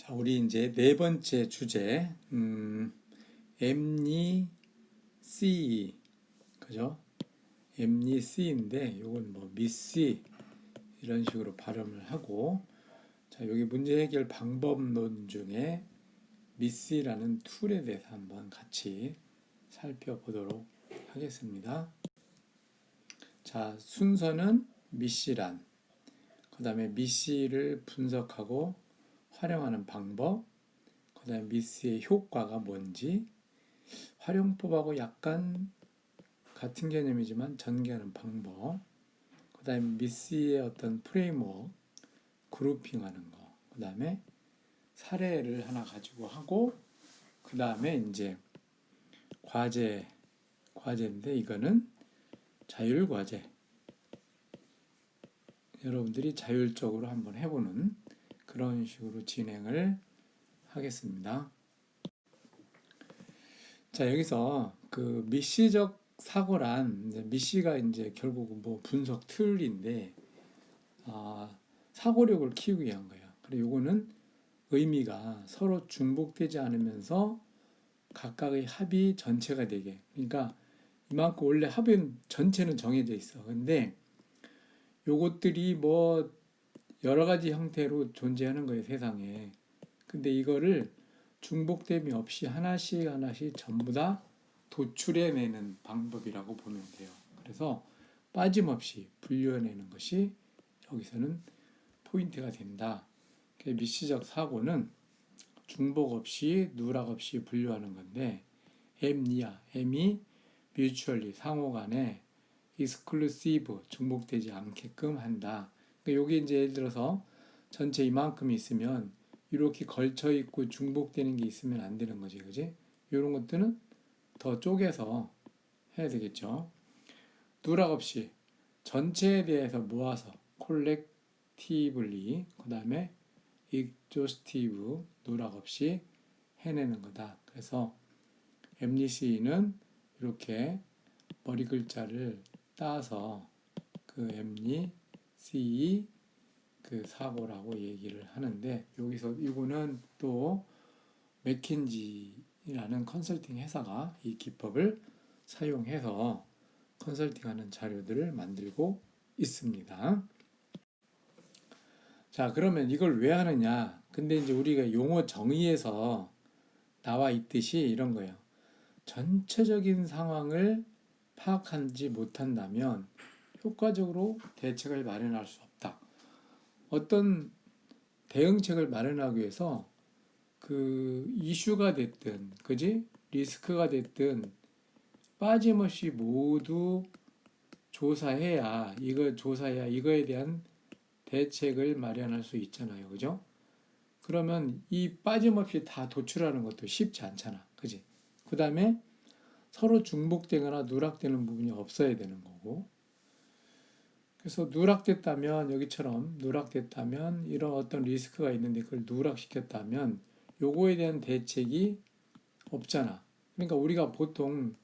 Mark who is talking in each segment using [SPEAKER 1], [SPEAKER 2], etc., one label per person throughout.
[SPEAKER 1] 자, 우리 이제 네 번째 주제, 엠니 C, 그죠? 엠니 C인데, 요건 뭐 미시 이런 식으로 발음을 하고, 자, 여기 문제 해결 방법론 중에 미시라는 툴에 대해서 한번 같이 살펴보도록 하겠습니다. 자, 순서는 미시란, 그 다음에 미시를 분석하고 활용하는 방법, 그 다음에 미스의 효과가 뭔지, 활용법하고 약간 같은 개념이지만 전개하는 방법, 그 다음에 미스의 어떤 프레임워크, 그룹핑하는 거, 그 다음에 사례를 하나 가지고 하고, 그 다음에 이제 과제인데 이거는 자율과제. 여러분들이 자율적으로 한번 해보는 그런 식으로 진행을 하겠습니다. 자, 여기서 그 미시적 사고란, 미시가 이제 결국 뭐 분석 툴인데, 사고력을 키우기 위한 거예요. 그리고 요거는 의미가 서로 중복되지 않으면서 각각의 합이 전체가 되게. 그러니까 이만큼 원래 합은 전체는 정해져 있어. 근데 요것들이 뭐 여러 가지 형태로 존재하는 거예요, 세상에. 근데 이거를 중복됨이 없이 하나씩 하나씩 전부 다 도출해내는 방법이라고 보면 돼요. 그래서 빠짐없이 분류해내는 것이 여기서는 포인트가 된다. 미시적 사고는 중복 없이 누락 없이 분류하는 건데, M이야. M이 mutually 상호간에 exclusive 중복되지 않게끔 한다. 그러니까 요게 이제 예를 들어서 전체 이만큼 있으면 이렇게 걸쳐 있고 중복되는 게 있으면 안 되는 거지, 그지? 이런 것들은 더 쪼개서 해야 되겠죠. 누락 없이 전체에 대해서 모아서 콜렉티블리, 그 다음에 exhaustive, 누락 없이 해내는 거다. 그래서 MDC는 이렇게 머리 글자를 따서 그 MDC 그 사고라고 얘기를 하는데, 여기서 이거는 또 맥킨지라는 컨설팅 회사가 이 기법을 사용해서 컨설팅하는 자료들을 만들고 있습니다. 자, 그러면 이걸 왜 하느냐? 근데 이제 우리가 용어 정의에서 나와 있듯이 이런 거예요. 전체적인 상황을 파악하지 못한다면 효과적으로 대책을 마련할 수 없다. 어떤 대응책을 마련하기 위해서 그 이슈가 됐든, 그지? 리스크가 됐든 빠짐없이 모두 조사해야 이거에 대한 대책을 마련할 수 있잖아요, 그죠? 그러면 이 빠짐없이 다 도출하는 것도 쉽지 않잖아, 그지? 그 다음에 서로 중복되거나 누락되는 부분이 없어야 되는 거고, 그래서 누락됐다면 이런 어떤 리스크가 있는데 그걸 누락시켰다면 요거에 대한 대책이 없잖아. 그러니까 우리가 보통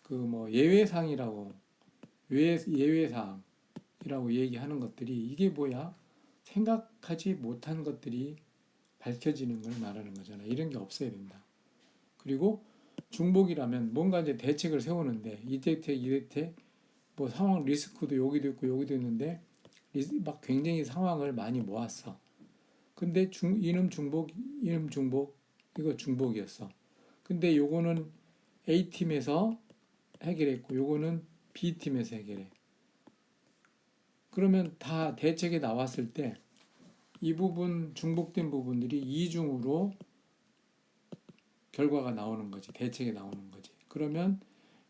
[SPEAKER 1] 그 뭐 예외사항이라고 얘기하는 것들이 이게 뭐야? 생각하지 못한 것들이 밝혀지는 걸 말하는 거잖아. 이런 게 없어야 된다. 그리고 중복이라면 뭔가 이제 대책을 세우는데 이 대책 뭐 상황 리스크도 여기도 있고 여기도 있는데 막 굉장히 상황을 많이 모았어. 근데 이놈 중복, 이거 중복이었어. 근데 요거는 A팀에서 해결했고 요거는 B팀에서 해결해. 그러면 다 대책에 나왔을 때 이 부분 중복된 부분들이 이중으로 결과가 나오는 거지. 대책에 나오는 거지. 그러면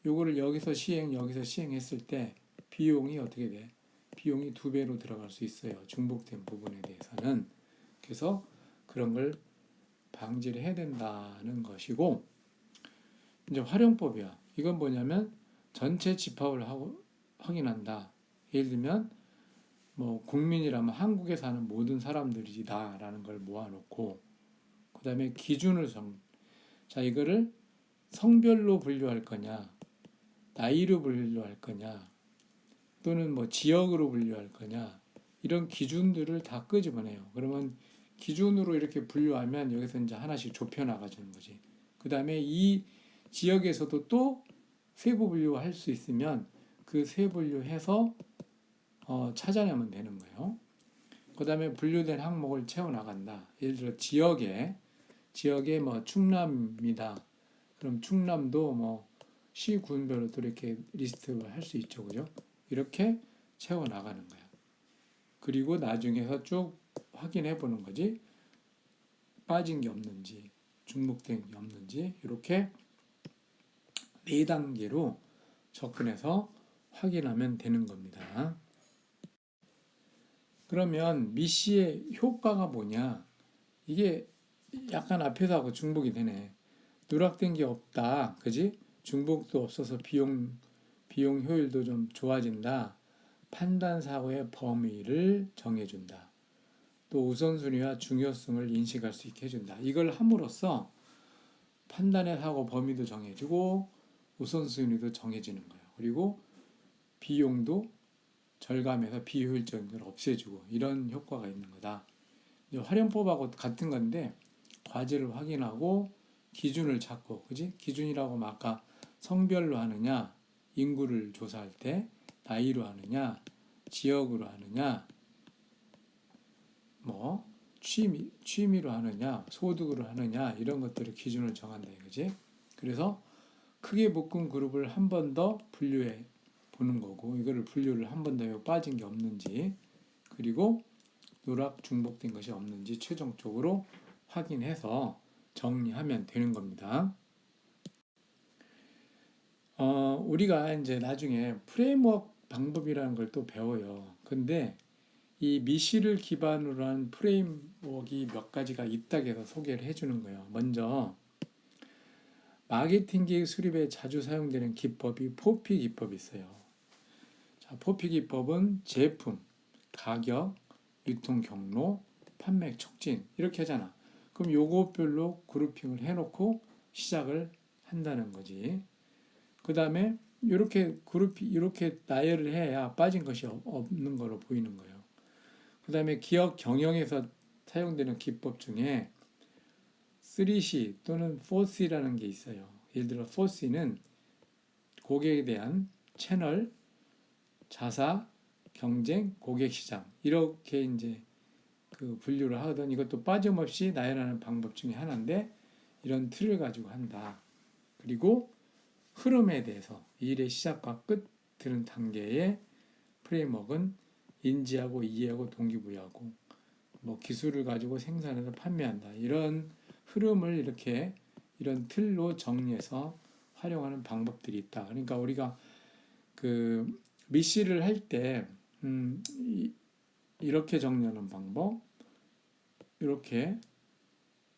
[SPEAKER 1] 요거를 여기서 시행했을 때 비용이 어떻게 돼? 비용이 2배로 들어갈 수 있어요. 중복된 부분에 대해서는. 그래서 그런 걸 방지를 해야 된다는 것이고, 이제 활용법이야. 이건 뭐냐면 전체 집합을 하고 확인한다. 예를 들면 뭐 국민이라면 한국에 사는 모든 사람들이다라는 걸 모아놓고, 그 다음에 자, 이거를 성별로 분류할 거냐, 나이로 분류할 거냐, 또는 뭐 지역으로 분류할 거냐, 이런 기준들을 다 끄집어내요. 그러면 기준으로 이렇게 분류하면 여기서 이제 하나씩 좁혀 나가지는 거지. 그 다음에 이 지역에서도 또 세부 분류할 수 있으면 그 세 분류해서 찾아내면 되는 거예요. 그 다음에 분류된 항목을 채워 나간다. 예를 들어 지역에 뭐 충남이다. 그럼 충남도 뭐 시군별로 또 이렇게 리스트를 할 수 있죠, 그죠? 이렇게 채워 나가는 거야. 그리고 나중에서 쭉 확인해 보는 거지. 빠진 게 없는지, 중복된 게 없는지 이렇게 네 단계로 접근해서 확인하면 되는 겁니다. 그러면 미시의 효과가 뭐냐? 이게 약간 앞에서 하고 중복이 되네. 누락된 게 없다. 그지? 중복도 없어서 비용 효율도 좀 좋아진다. 판단 사고의 범위를 정해준다. 또 우선순위와 중요성을 인식할 수 있게 해준다. 이걸 함으로써 판단의 사고 범위도 정해지고 우선순위도 정해지는 거예요. 그리고 비용도 절감해서 비효율적인 걸 없애주고 이런 효과가 있는 거다. 활용법하고 같은 건데 과제를 확인하고 기준을 찾고, 그지? 기준이라고 하면 아까 성별로 하느냐, 인구를 조사할 때 나이로 하느냐, 지역으로 하느냐, 뭐 취미로 하느냐, 소득으로 하느냐 이런 것들을 기준을 정한다 이거지. 그래서 크게 묶은 그룹을 한 번 더 분류해 보는 거고, 이거를 분류를 한 번 더 빠진 게 없는지, 그리고 누락 중복된 것이 없는지 최종적으로 확인해서 정리하면 되는 겁니다. 우리가 이제 나중에 프레임워크 방법이라는 걸 또 배워요. 근데 이 미시를 기반으로 한 프레임워크가 몇 가지가 있다고 해서 소개를 해주는 거예요. 먼저 마케팅 기획 수립에 자주 사용되는 기법이 포피 기법이 있어요. 자, 포피 기법은 제품, 가격, 유통 경로, 판매 촉진 이렇게 하잖아. 그럼 요것별로 그룹핑을 해놓고 시작을 한다는 거지. 그 다음에 이렇게 나열을 해야 빠진 것이 없는 거로 보이는 거예요. 그 다음에 기업 경영에서 사용되는 기법 중에 3C 또는 4C라는 게 있어요. 예를 들어 4C는 고객에 대한 채널, 자사, 경쟁, 고객 시장 이렇게 이제 그 분류를 하거든. 이것도 빠짐없이 나열하는 방법 중에 하나인데 이런 틀을 가지고 한다. 그리고 흐름에 대해서 일의 시작과 끝 드는 단계의 프레임워크는 인지하고 이해하고 동기부여하고 뭐 기술을 가지고 생산해서 판매한다. 이런 흐름을 이렇게 이런 틀로 정리해서 활용하는 방법들이 있다. 그러니까 우리가 그 미시를 할 때 이렇게 정리하는 방법, 이렇게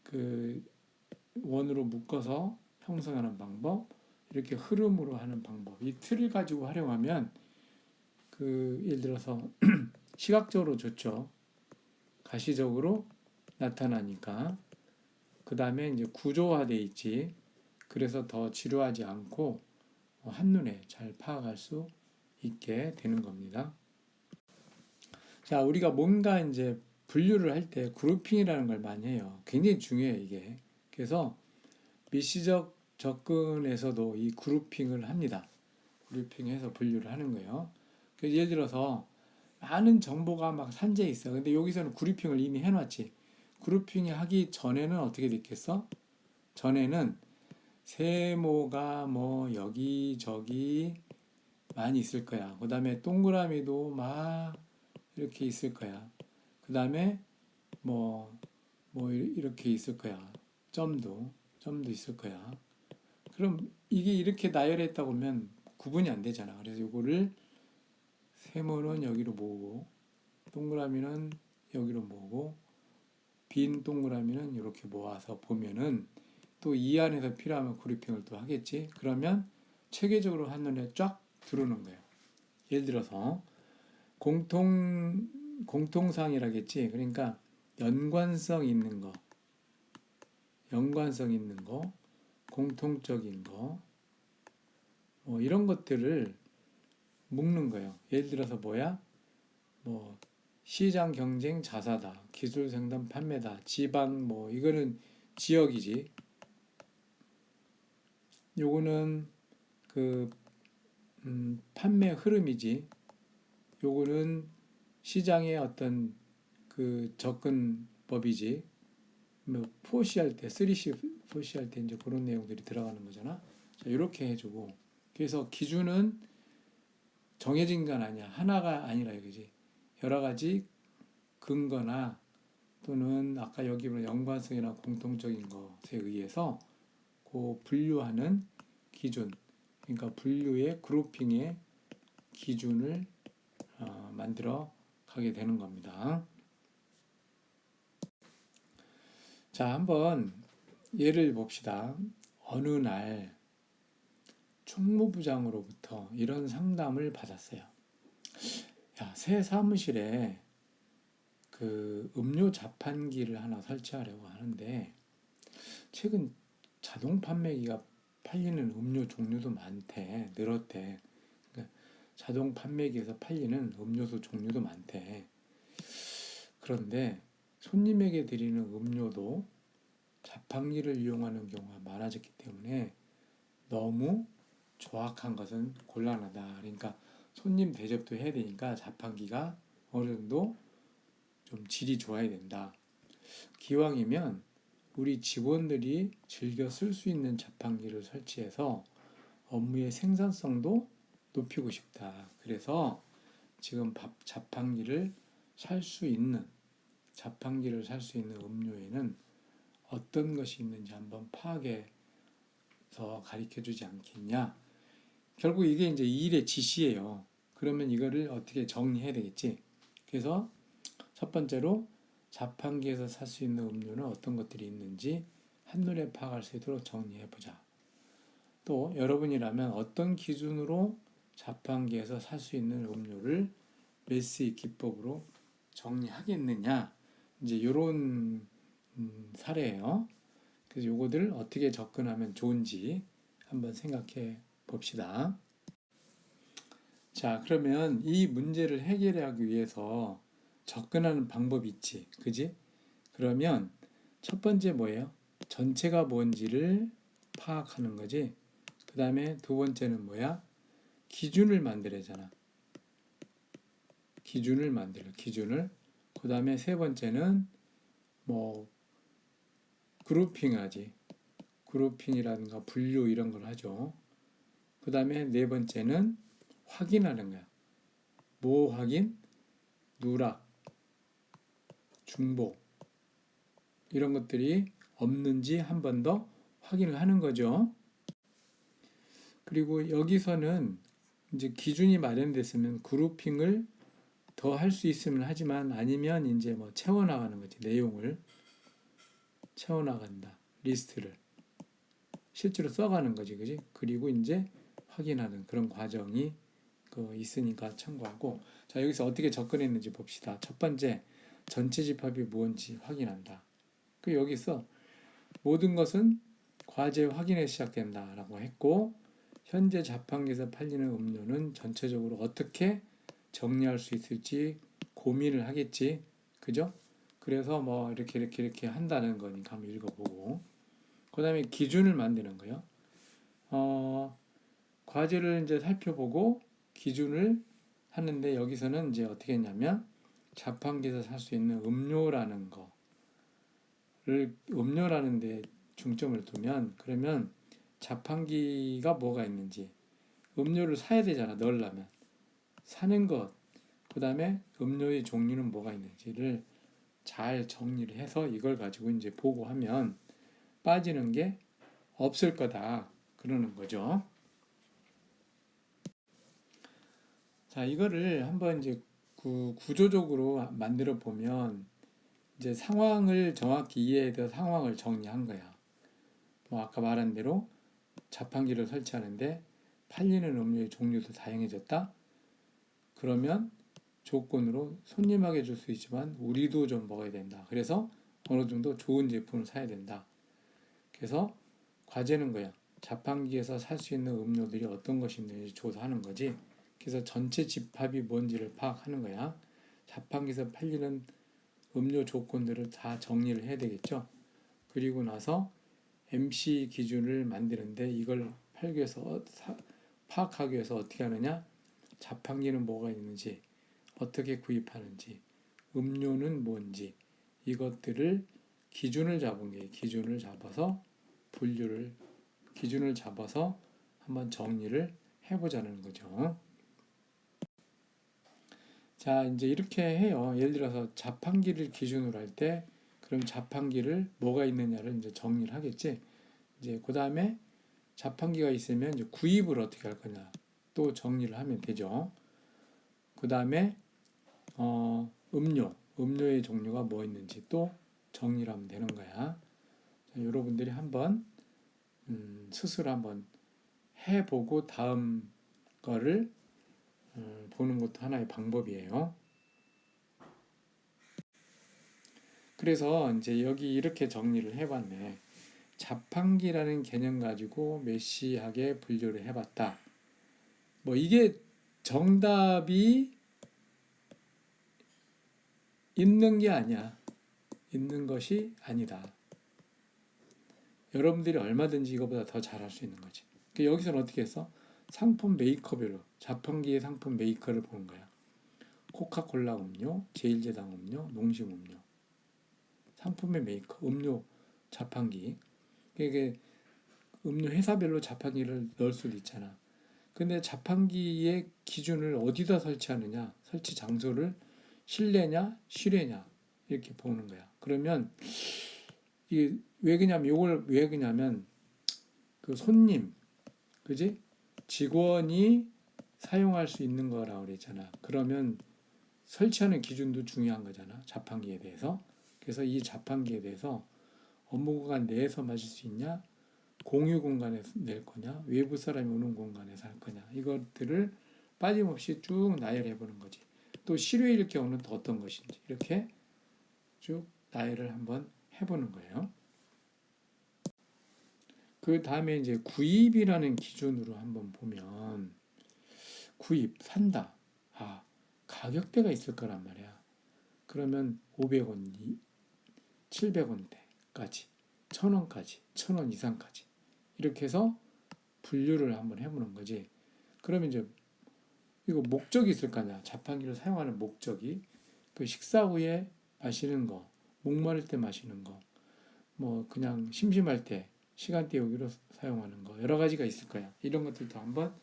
[SPEAKER 1] 그 원으로 묶어서 형성하는 방법, 이렇게 흐름으로 하는 방법, 이 틀을 가지고 활용하면 그 예를 들어서 시각적으로 좋죠. 가시적으로 나타나니까. 그 다음에 이제 구조화돼 있지. 그래서 더 지루하지 않고 한눈에 잘 파악할 수 있게 되는 겁니다. 자, 우리가 뭔가 이제 분류를 할 때 그룹핑이라는 걸 많이 해요. 굉장히 중요해요, 이게. 그래서 미시적 접근에서도 이 그룹핑을 합니다. 그룹핑해서 분류를 하는 거예요. 그래서 예를 들어서 많은 정보가 막 산재해 있어. 근데 여기서는 그룹핑을 이미 해놨지. 그룹핑이 하기 전에는 어떻게 됐겠어? 전에는 세모가 뭐 여기저기 많이 있을 거야. 그 다음에 동그라미도 막 이렇게 있을 거야. 그 다음에 뭐 이렇게 있을 거야. 점도 있을 거야. 그럼 이게 이렇게 나열했다 보면 구분이 안 되잖아. 그래서 이거를 세모는 여기로 모으고 동그라미는 여기로 모으고 빈 동그라미는 이렇게 모아서 보면은 또 이 안에서 필요하면 그룹핑을 또 하겠지. 그러면 체계적으로 한눈에 쫙 들어오는 거예요. 예를 들어서 공통상이라겠지. 그러니까 연관성 있는 거, 공통적인 거, 뭐 이런 것들을 묶는 거예요. 예를 들어서 뭐야? 뭐 시장 경쟁 자사다, 기술 생산 판매다, 지방 뭐 이거는 지역이지. 요거는 그 판매 흐름이지. 요거는 시장의 어떤 그 접근법이지. 뭐 포시할 때, 3C 포시할 때 이제 그런 내용들이 들어가는 거잖아. 자, 이렇게 해주고. 그래서 기준은 정해진 건 아니야. 하나가 아니라 이거지. 여러 가지 근거나 또는 아까 여기 보면 연관성이나 공통적인 것에 의해서 그 분류하는 기준, 그러니까 분류의 그룹핑의 기준을 만들어 가게 되는 겁니다. 자, 한번 예를 봅시다. 어느 날 총무부장으로부터 이런 상담을 받았어요. 야, 새 사무실에 그 음료 자판기를 하나 설치하려고 하는데 최근 자동 판매기가 팔리는 음료 종류도 많대. 늘었대. 그러니까 자동 판매기에서 팔리는 음료수 종류도 많대. 그런데 손님에게 드리는 음료도 자판기를 이용하는 경우가 많아졌기 때문에 너무 조악한 것은 곤란하다. 그러니까 손님 대접도 해야 되니까 자판기가 어느 정도 좀 질이 좋아야 된다. 기왕이면 우리 직원들이 즐겨 쓸 수 있는 자판기를 설치해서 업무의 생산성도 높이고 싶다. 그래서 지금 자판기를 살 수 있는 음료에는 어떤 것이 있는지 한번 파악해서 가르쳐 주지 않겠냐. 결국 이게 이제 일의 지시예요. 그러면 이거를 어떻게 정리해야 되겠지. 그래서 첫 번째로 자판기에서 살 수 있는 음료는 어떤 것들이 있는지 한눈에 파악할 수 있도록 정리해 보자. 또 여러분이라면 어떤 기준으로 자판기에서 살 수 있는 음료를 메시 기법으로 정리하겠느냐. 이제 이런 사례예요. 그래서 요거들 어떻게 접근하면 좋은지 한번 생각해 봅시다. 자, 그러면 이 문제를 해결하기 위해서 접근하는 방법이 있지. 그지? 그러면 첫 번째 뭐예요? 전체가 뭔지를 파악하는 거지. 그 다음에 두 번째는 뭐야? 기준을 만들어야잖아. 기준을 만들어. 기준을. 그 다음에 세 번째는 뭐 그룹핑하지. 그룹핑이라든가 분류 이런 걸 하죠. 그 다음에 네 번째는 확인하는 거야. 뭐 확인? 누락, 중복 이런 것들이 없는지 한 번 더 확인을 하는 거죠. 그리고 여기서는 이제 기준이 마련됐으면 그룹핑을 더 할 수 있으면 하지만 아니면 이제 뭐 채워나가는 거지. 내용을 채워나간다. 리스트를 실제로 써가는 거지, 그지? 그리고 이제 확인하는 그런 과정이 있으니까 참고하고. 자, 여기서 어떻게 접근했는지 봅시다. 첫 번째, 전체 집합이 뭔지 확인한다. 그 여기서 모든 것은 과제 확인에 시작된다라고 했고, 현재 자판기에서 팔리는 음료는 전체적으로 어떻게 정리할 수 있을지 고민을 하겠지, 그죠? 그래서 뭐 이렇게 한다는 거니까 한번 읽어보고, 그 다음에 기준을 만드는 거예요. 과제를 이제 살펴보고 기준을 하는데 여기서는 이제 어떻게 했냐면 자판기에서 살 수 있는 음료라는 거를 음료라는 데 중점을 두면 그러면 자판기가 뭐가 있는지 음료를 사야 되잖아. 넣으려면 사는 것, 그 다음에 음료의 종류는 뭐가 있는지를 잘 정리를 해서 이걸 가지고 이제 보고하면 빠지는 게 없을 거다 그러는 거죠. 자, 이거를 한번 이제 구조적으로 만들어 보면 이제 상황을 정확히 이해해서 상황을 정리한 거야. 뭐 아까 말한 대로 자판기를 설치하는데 팔리는 음료의 종류도 다양해졌다. 그러면 조건으로 손님에게 줄 수 있지만 우리도 좀 먹어야 된다. 그래서 어느 정도 좋은 제품을 사야 된다. 그래서 과제는 거야. 자판기에서 살 수 있는 음료들이 어떤 것이 있는지 조사하는 거지. 그래서 전체 집합이 뭔지를 파악하는 거야. 자판기에서 팔리는 음료 조건들을 다 정리를 해야 되겠죠. 그리고 나서 MC 기준을 만드는데 이걸 팔기 위해서 파악하기 위해서 어떻게 하느냐? 자판기는 뭐가 있는지, 어떻게 구입하는지, 음료는 뭔지 이것들을 기준을 잡은 게 기준을 잡아서 분류를 기준을 잡아서 한번 정리를 해보자는 거죠. 자, 이제 이렇게 해요. 예를 들어서 자판기를 기준으로 할 때, 그럼 자판기를 뭐가 있느냐를 이제 정리를 하겠지. 이제 그 다음에 자판기가 있으면 이제 구입을 어떻게 할 거냐 또 정리를 하면 되죠. 그 다음에 음료의 종류가 뭐 있는지 또 정리를 하면 되는 거야. 자, 여러분들이 한번 스스로 한번 해보고 다음 거를 보는 것도 하나의 방법이에요. 그래서 이제 여기 이렇게 정리를 해봤네. 자판기라는 개념 가지고 메시하게 분류를 해봤다. 뭐 이게 정답이 있는 게 아니야. 있는 것이 아니다. 여러분들이 얼마든지 이거보다 더 잘할 수 있는 거지. 여기서는 어떻게 했어? 상품 메이커별로 자판기의 상품 메이커를 보는 거야. 코카콜라 음료, 제일제당 음료, 농심 음료. 상품의 메이커, 음료 자판기. 이게 음료 회사별로 자판기를 넣을 수도 있잖아. 근데 자판기의 기준을 어디다 설치하느냐, 설치 장소를 실내냐, 실외냐 이렇게 보는 거야. 그러면 이게 왜 그냐면 이걸 왜 그냐면 그 손님, 그지? 직원이 사용할 수 있는 거라고 그랬잖아. 그러면 설치하는 기준도 중요한 거잖아. 자판기에 대해서. 그래서 이 자판기에 대해서 업무 공간 내에서 마실 수 있냐? 공유 공간에서 낼 거냐? 외부 사람이 오는 공간에서 할 거냐? 이것들을 빠짐없이 쭉 나열해 보는 거지. 또 실외일 경우는 또 어떤 것인지 이렇게 쭉 나열을 한번 해보는 거예요. 그 다음에 이제 구입이라는 기준으로 한번 보면 구입, 산다. 아, 가격대가 있을 거란 말이야. 그러면 500원, 700원대까지, 1000원까지, 1000원 이상까지 이렇게 해서 분류를 한번 해보는 거지. 그러면 이제 이거 목적이 있을 거 아니야. 자판기를 사용하는 목적이 그 식사 후에 마시는 거, 목마를 때 마시는 거, 뭐 그냥 심심할 때 시간 때우기로 사용하는 거 여러 가지가 있을 거야. 이런 것들도 한번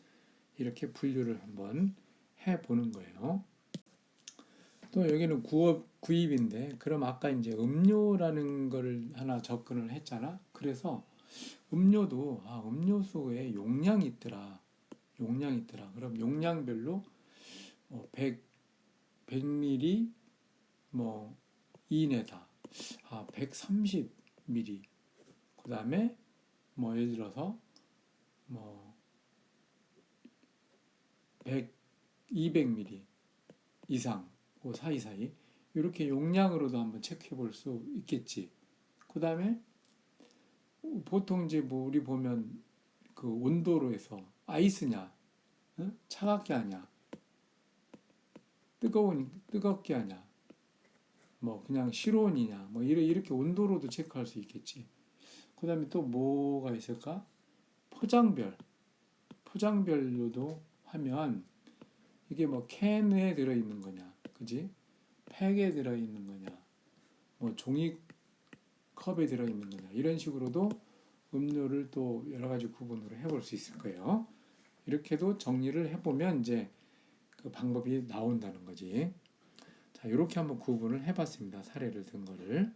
[SPEAKER 1] 이렇게 분류를 한번 해보는 거예요. 또 여기는 구입인데 그럼 아까 이제 음료라는 거를 하나 접근을 했잖아. 그래서 음료도 음료수에 용량이 있더라. 용량이 있더라. 그럼 용량별로 100ml 뭐 이내다. 130ml. 그다음에 뭐 예를 들어서 뭐 100, 200ml 이상 그 사이사이 이렇게 용량으로도 한번 체크해 볼 수 있겠지. 그다음에 보통 이제 뭐 우리 보면 그 온도로 해서 아이스냐, 차갑게 하냐, 뜨겁게 하냐, 뭐 그냥 실온이냐, 뭐 이렇게 온도로도 체크할 수 있겠지. 그다음에 또 뭐가 있을까? 포장별로도 하면 이게 뭐 캔에 들어있는 거냐, 그지? 팩에 들어있는 거냐, 뭐 종이컵에 들어있는 거냐, 이런 식으로도 음료를 또 여러 가지 구분으로 해볼 수 있을 거예요. 이렇게도 정리를 해보면 이제 그 방법이 나온다는 거지. 자, 이렇게 한번 구분을 해봤습니다. 사례를 든 거를.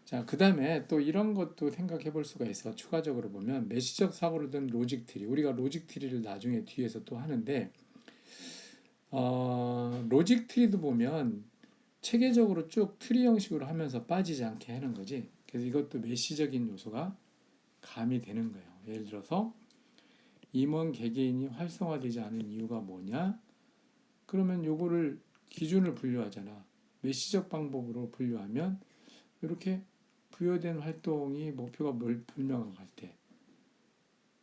[SPEAKER 1] 자, 그 다음에 또 이런 것도 생각해 볼 수가 있어. 추가적으로 보면 메시적 사고를 든 로직 트리. 우리가 로직 트리를 나중에 뒤에서 또 하는데, 로직 트리도 보면 체계적으로 쭉 트리 형식으로 하면서 빠지지 않게 하는 거지. 그래서 이것도 메시적인 요소가 가미되는 거예요. 예를 들어서 임원 개개인이 활성화되지 않은 이유가 뭐냐? 그러면 요거를 기준을 분류하잖아. 메시적 방법으로 분류하면 이렇게 부여된 활동이 목표가 불명확할 때,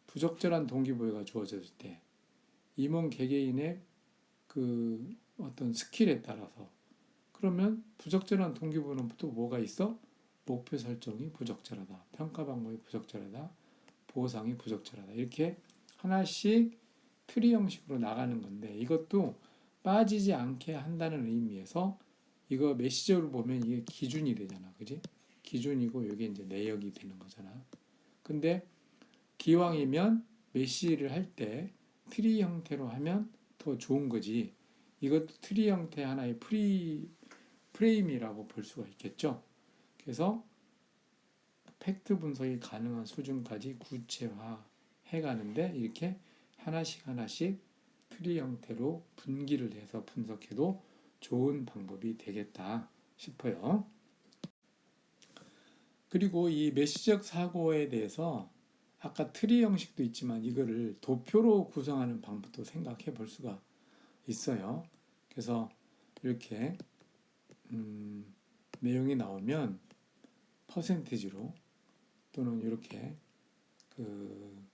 [SPEAKER 1] 부적절한 동기부여가 주어졌을 때, 임원 개개인의 그 어떤 스킬에 따라서. 그러면 부적절한 동기부여는 또 뭐가 있어? 목표 설정이 부적절하다. 평가 방법이 부적절하다. 보상이 부적절하다. 이렇게 하나씩 트리 형식으로 나가는 건데 이것도 빠지지 않게 한다는 의미에서 이거 메시적으로 보면 이게 기준이 되잖아. 그지? 기준이고 이게 이제 내역이 되는 거잖아. 근데 기왕이면 메시를 할 때 트리 형태로 하면 더 좋은 거지. 이것도 트리 형태 하나의 프레임이라고 볼 수가 있겠죠. 그래서 팩트 분석이 가능한 수준까지 구체화해 가는데 이렇게 하나씩 하나씩 트리 형태로 분기를 해서 분석해도 좋은 방법이 되겠다 싶어요. 그리고 이 메시적 사고에 대해서 아까 트리 형식도 있지만 이거를 도표로 구성하는 방법도 생각해 볼 수가 있어요. 그래서 이렇게 내용이 나오면 퍼센티지로 또는 이렇게 그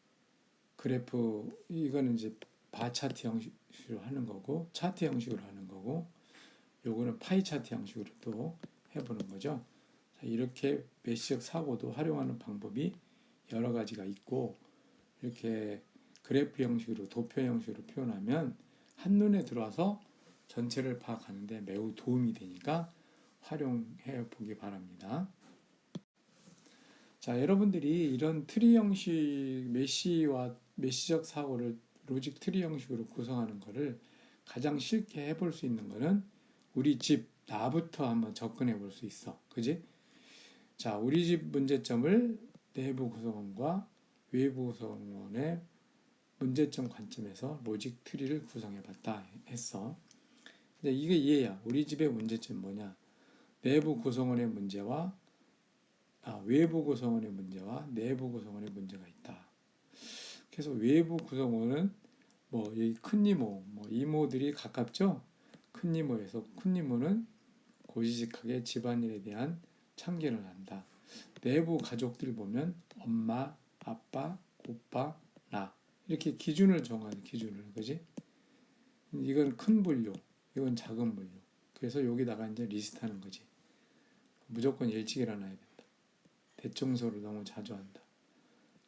[SPEAKER 1] 그래프 이거는 이제 바 차트 형식으로 하는 거고 차트 형식으로 하는 거고 요거는 파이 차트 형식으로 또 해보는 거죠. 자, 이렇게 메시적 사고도 활용하는 방법이 여러 가지가 있고 이렇게 그래프 형식으로 도표 형식으로 표현하면 한눈에 들어와서 전체를 파악하는데 매우 도움이 되니까 활용해 보기 바랍니다. 자, 여러분들이 이런 트리 형식 메시적 사고를 로직 트리 형식으로 구성하는 것을 가장 쉽게 해볼 수 있는 것은 우리 집 나부터 한번 접근해 볼 수 있어. 그지? 자, 우리 집 문제점을 내부 구성원과 외부 구성원의 문제점 관점에서 로직 트리를 구성해 봤다 했어. 근데 이게 이해야. 우리 집의 문제점 뭐냐? 내부 구성원의 문제와 외부 구성원의 문제와 내부 구성원의 문제가 있다. 그래서 외부 구성원은 뭐 이 큰 이모, 뭐 이모들이 가깝죠. 큰 이모에서 큰 이모는 고지식하게 집안일에 대한 참견을 한다. 내부 가족들 보면 엄마, 아빠, 오빠, 나 이렇게 기준을 정하는 기준을 그지? 이건 큰 분류, 이건 작은 분류. 그래서 여기다가 이제 리스트하는 거지. 무조건 일찍 일어나야 된다. 대청소를 너무 자주 한다.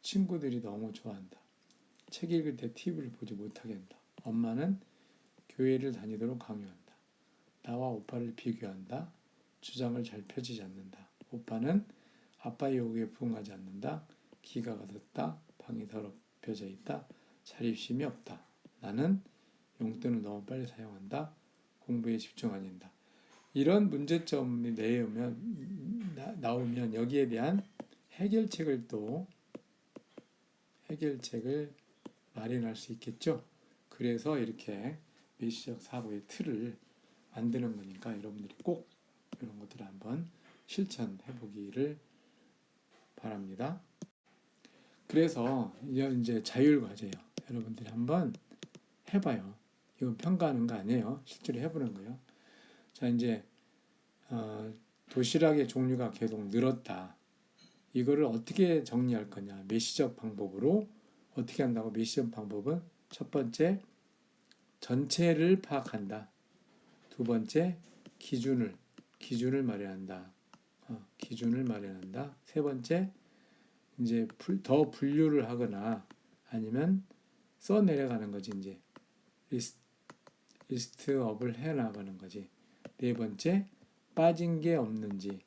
[SPEAKER 1] 친구들이 너무 좋아한다. 책 읽을 때 TV를 보지 못하게 한다. 엄마는 교회를 다니도록 강요한다. 나와 오빠를 비교한다. 주장을 잘 펴지지 않는다. 오빠는 아빠의 요구에 부응하지 않는다. 기가 가득다. 방이 더럽혀져 있다. 자립심이 없다. 나는 용돈을 너무 빨리 사용한다. 공부에 집중 안 한다. 이런 문제점이 나오면 여기에 대한 해결책을 마련할 수 있겠죠. 그래서 이렇게 메시적 사고의 틀을 만드는 거니까 여러분들이 꼭 이런 것들을 한번 실천해 보기를 바랍니다. 그래서 이제 자율 과제예요. 여러분들이 한번 해봐요. 이건 평가하는 거 아니에요. 실제로 해보는 거예요. 자, 이제 도시락의 종류가 계속 늘었다. 이거를 어떻게 정리할 거냐? 메시적 방법으로 어떻게 한다고? 메시적 방법은 첫 번째 전체를 파악한다. 두 번째 기준을 마련한다. 기준을 마련한다. 세 번째 이제 더 분류를 하거나 아니면 써 내려가는 거지. 이제 리스트업을 해 나가는 거지. 네 번째 빠진 게 없는지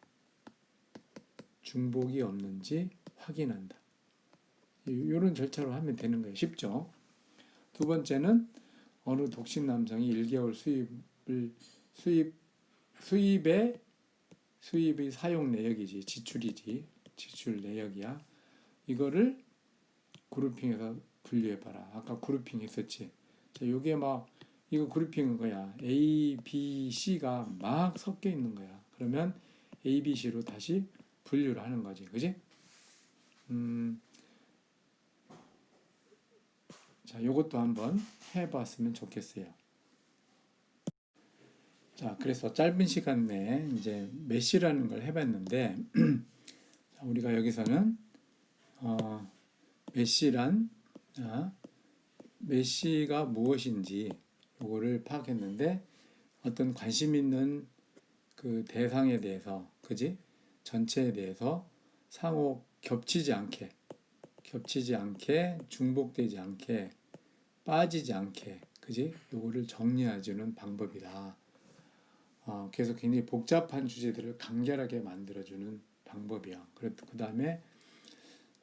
[SPEAKER 1] 중복이 없는지 확인한다. 이런 절차로 하면 되는 거예요. 쉽죠? 두 번째는 어느 독신 남성이 1개월 수입의 사용 내역이지, 지출 내역이야. 이거를 그룹핑해서 분류해봐라. 아까 그룹핑 했었지. 자, 요게 이거 그룹핑인 거야. A, B, C가 막 섞여 있는 거야. 그러면 A, B, C로 다시 분류를 하는 거지. 그지? 자, 요것도 한번 해봤으면 좋겠어요. 자, 그래서 짧은 시간 내에 이제 메시라는 걸 해봤는데, 우리가 여기서는, 메시가 무엇인지 요거를 파악했는데, 어떤 관심 있는 그 대상에 대해서, 그지? 전체에 대해서 상호 겹치지 않게, 중복되지 않게, 빠지지 않게, 그지? 요거를 정리해주는 방법이다. 그래서 굉장히 복잡한 주제들을 간결하게 만들어주는 방법이야. 그 다음에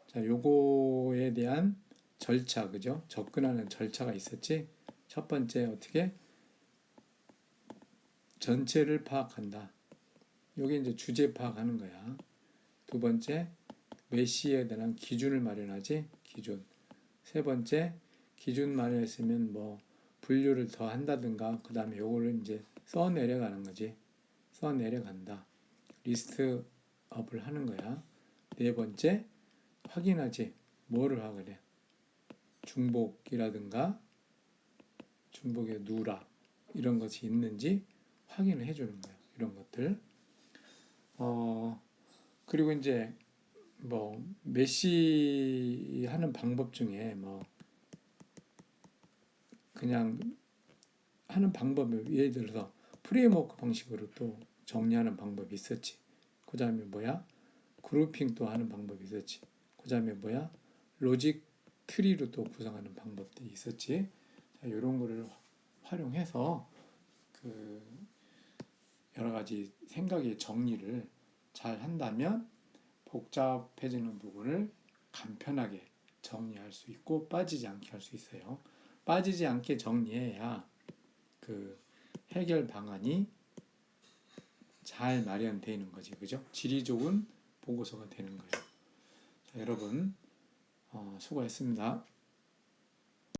[SPEAKER 1] 자, 요거에 대한 절차, 그죠? 접근하는 절차가 있었지. 첫 번째 어떻게 전체를 파악한다. 요게 이제 주제 파악하는 거야. 두 번째 메시에 대한 기준을 마련하지. 기준. 세 번째 기준 마련했으면 뭐 분류를 더 한다든가 그 다음에 요거를 이제 써 내려가는 거지. 써 내려간다. 리스트 업을 하는 거야. 네 번째 확인하지. 뭐를 확인해? 중복이라든가 중복의 누락 이런 것이 있는지 확인을 해주는 거예요. 이런 것들. 그리고 이제 뭐 메시 하는 방법 중에 뭐 그냥 하는 방법을 예를 들어서 프레임워크 방식으로 또 정리하는 방법이 있었지. 그 다음에 뭐야? 그룹핑도 하는 방법이 있었지. 그 다음에 뭐야? 로직 트리로 또 구성하는 방법도 있었지. 자, 이런 거를 활용해서 그 여러 가지 생각의 정리를 잘 한다면 복잡해지는 부분을 간편하게 정리할 수 있고 빠지지 않게 할 수 있어요. 빠지지 않게 정리해야 그 해결 방안이 잘 마련되는 거지, 그죠? 질이 좋은 보고서가 되는 거예요. 자, 여러분 수고했습니다.